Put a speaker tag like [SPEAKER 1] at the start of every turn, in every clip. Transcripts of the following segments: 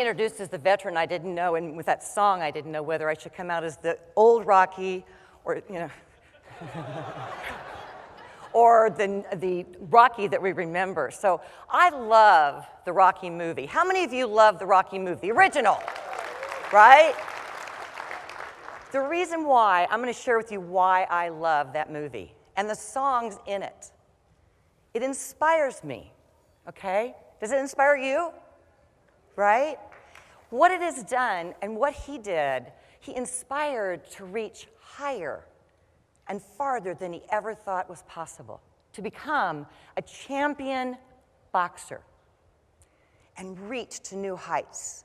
[SPEAKER 1] introduced as the veteran, I didn't know, and with that song, I didn't know whether I should come out as the old Rocky or, or the Rocky that we remember. So I love the Rocky movie. How many of you love the Rocky movie, the original, right? The reason why, I'm going to share with you why I love that movie and the songs in it. It inspires me, okay? Does it inspire you? Right? What it has done and what he did, he inspired to reach higher and farther than he ever thought was possible, to become a champion boxer and reach to new heights.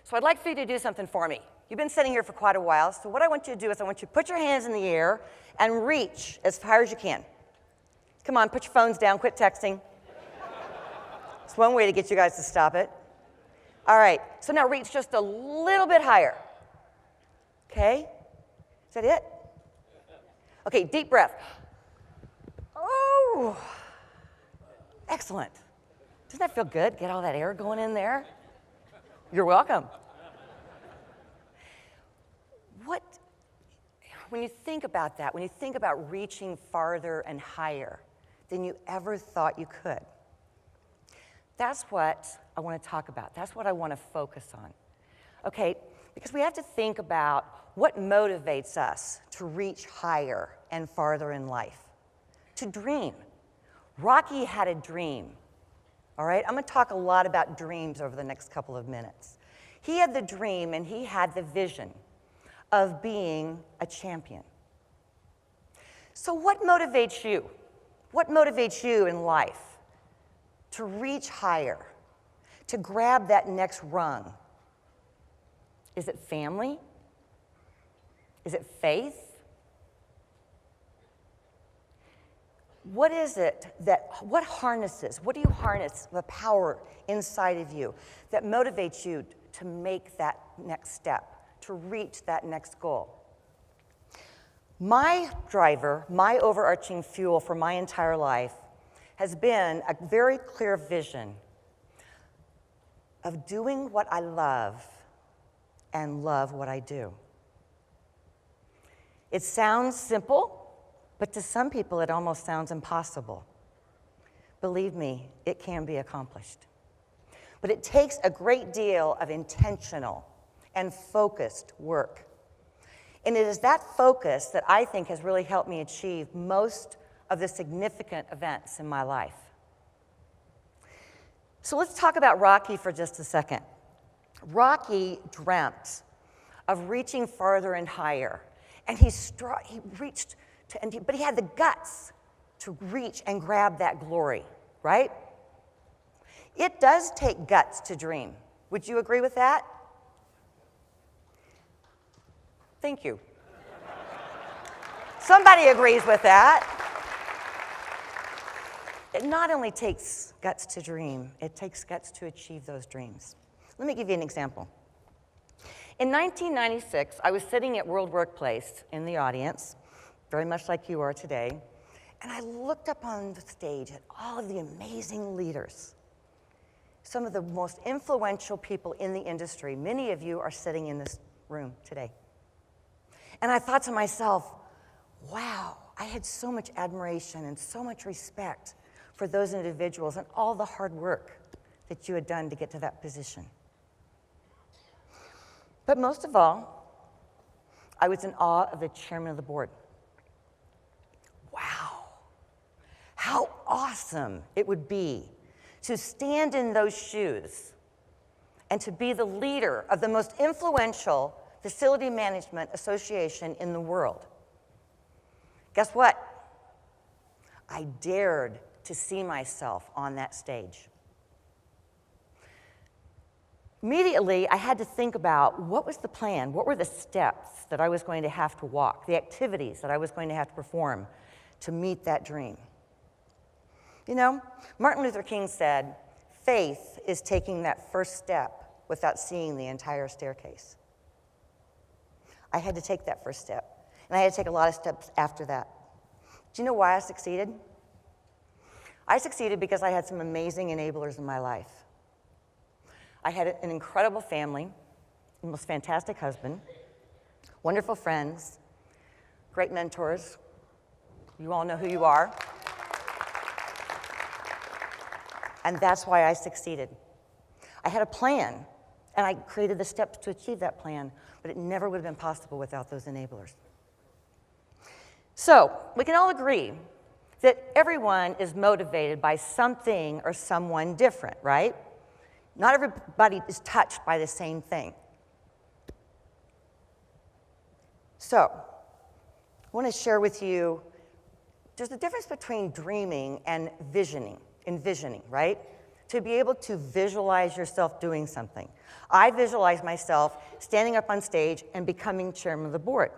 [SPEAKER 1] So I'd like for you to do something for me. You've been sitting here for quite a while, so what I want you to do is I want you to put your hands in the air and reach as far as you can. Come on, put your phones down, quit texting. It's one way to get you guys to stop it. All right, so now reach just a little bit higher. Okay? Is that it? Okay, deep breath. Oh, excellent. Doesn't that feel good? Get all that air going in there? You're welcome. When you think about that, when you think about reaching farther and higher than you ever thought you could, that's what I want to talk about. That's what I want to focus on. Okay, because we have to think about what motivates us to reach higher and farther in life, to dream. Rocky had a dream, all right? I'm going to talk a lot about dreams over the next couple of minutes. He had the dream and he had the vision of being a champion. So what motivates you? What motivates you in life to reach higher, to grab that next rung? Is it family? Is it faith? What is it what do you harness the power inside of you that motivates you to make that next step, to reach that next goal? My driver, my overarching fuel for my entire life has been a very clear vision of doing what I love and love what I do. It sounds simple, but to some people it almost sounds impossible. Believe me, it can be accomplished. But it takes a great deal of intentional and focused work. And it is that focus that I think has really helped me achieve most of the significant events in my life. So let's talk about Rocky for just a second. Rocky dreamt of reaching farther and higher, and he reached to, but he had the guts to reach and grab that glory, right? It does take guts to dream. Would you agree with that? Thank you. Somebody agrees with that. It not only takes guts to dream, it takes guts to achieve those dreams. Let me give you an example. In 1996, I was sitting at World Workplace in the audience, very much like you are today, and I looked up on the stage at all of the amazing leaders, some of the most influential people in the industry. Many of you are sitting in this room today. And I thought to myself, wow, I had so much admiration and so much respect for those individuals and all the hard work that you had done to get to that position. But most of all, I was in awe of the chairman of the board. Wow, how awesome it would be to stand in those shoes and to be the leader of the most influential facility management association in the world. Guess what? I dared to see myself on that stage. Immediately, I had to think about what was the plan, what were the steps that I was going to have to walk, the activities that I was going to have to perform to meet that dream. You know, Martin Luther King said, faith is taking that first step without seeing the entire staircase. I had to take that first step, and I had to take a lot of steps after that. Do you know why I succeeded? I succeeded because I had some amazing enablers in my life. I had an incredible family, the most fantastic husband, wonderful friends, great mentors. You all know who you are. And that's why I succeeded. I had a plan, and I created the steps to achieve that plan, but it never would have been possible without those enablers. So, we can all agree that everyone is motivated by something or someone different, right? Not everybody is touched by the same thing. So, I want to share with you, there's a difference between dreaming and envisioning, right? To be able to visualize yourself doing something. I visualize myself standing up on stage and becoming chairman of the board.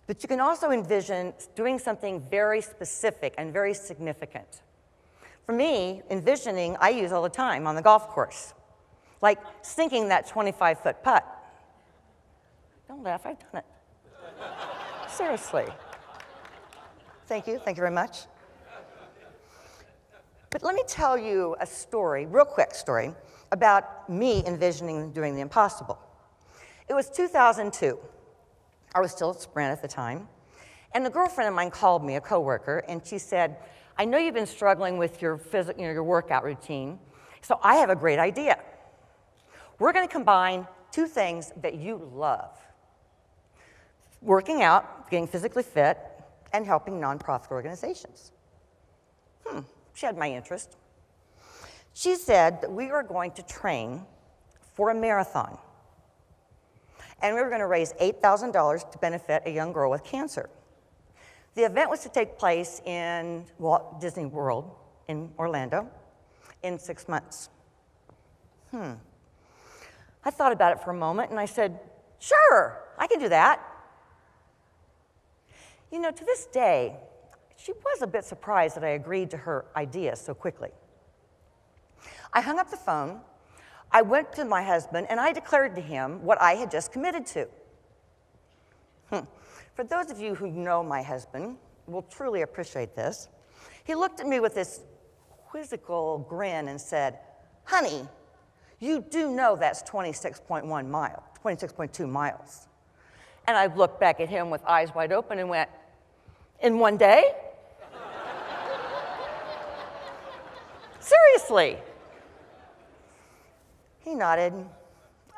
[SPEAKER 1] But you can also envision doing something very specific and very significant. For me, envisioning, I use all the time on the golf course, like sinking that 25-foot putt. Don't laugh, I've done it. Seriously. Thank you very much. But let me tell you a story, real quick story, about me envisioning doing the impossible. It was 2002. I was still at Sprint at the time. And a girlfriend of mine called me, a coworker, and she said, I know you've been struggling with your your workout routine, so I have a great idea. We're going to combine two things that you love. Working out, getting physically fit, and helping nonprofit organizations. She had my interest. She said that we were going to train for a marathon. And we were going to raise $8,000 to benefit a young girl with cancer. The event was to take place in Walt Disney World in Orlando in 6 months. I thought about it for a moment, and I said, sure, I can do that. You know, to this day, she was a bit surprised that I agreed to her idea so quickly. I hung up the phone, I went to my husband, and I declared to him what I had just committed to. For those of you who know my husband will truly appreciate this. He looked at me with this quizzical grin and said, honey, you do know that's 26.2 miles. And I looked back at him with eyes wide open and went, in one day? Seriously. He nodded.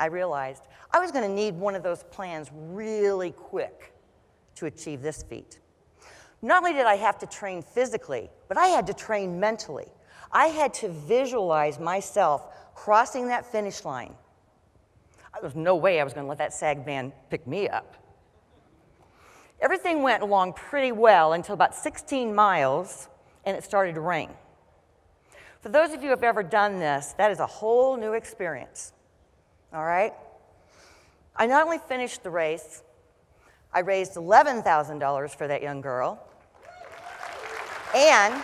[SPEAKER 1] I realized I was going to need one of those plans really quick to achieve this feat. Not only did I have to train physically, but I had to train mentally. I had to visualize myself crossing that finish line. There was no way I was going to let that sag van pick me up. Everything went along pretty well until about 16 miles, and it started to rain. For those of you who have ever done this, that is a whole new experience, all right? I not only finished the race, I raised $11,000 for that young girl, and,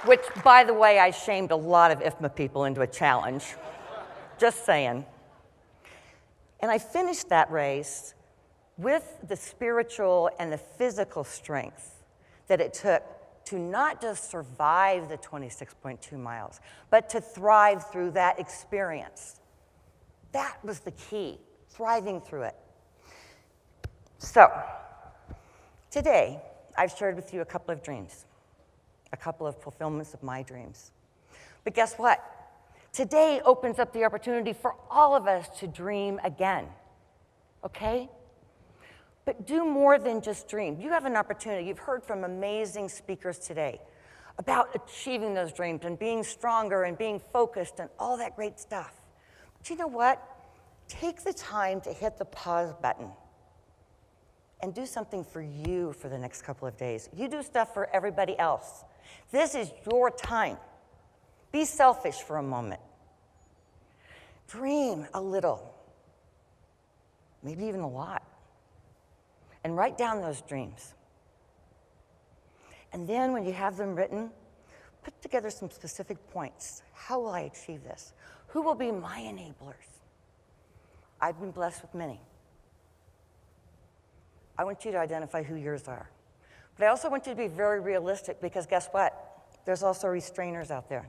[SPEAKER 1] which, by the way, I shamed a lot of IFMA people into a challenge, just saying. And I finished that race with the spiritual and the physical strength that it took to not just survive the 26.2 miles, but to thrive through that experience. That was the key, thriving through it. So, today, I've shared with you a couple of dreams, a couple of fulfillments of my dreams. But guess what? Today opens up the opportunity for all of us to dream again, okay? But do more than just dream. You have an opportunity. You've heard from amazing speakers today about achieving those dreams and being stronger and being focused and all that great stuff. But you know what? Take the time to hit the pause button and do something for you for the next couple of days. You do stuff for everybody else. This is your time. Be selfish for a moment. Dream a little, maybe even a lot, and write down those dreams. And then when you have them written, put together some specific points. How will I achieve this? Who will be my enablers? I've been blessed with many. I want you to identify who yours are. But I also want you to be very realistic, because guess what? there's also restrainers out there.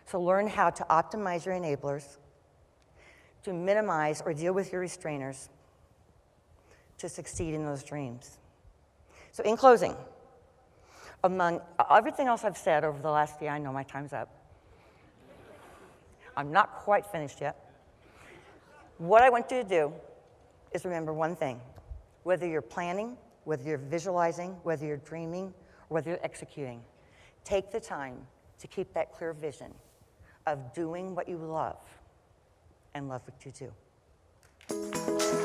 [SPEAKER 1] So learn how to optimize your enablers, to minimize or deal with your restrainers, to succeed in those dreams. So in closing, among everything else I've said over the last year, I know my time's up. I'm not quite finished yet. What I want you to do is remember one thing. Whether you're planning, whether you're visualizing, whether you're dreaming, or whether you're executing, take the time to keep that clear vision of doing what you love and love what you do.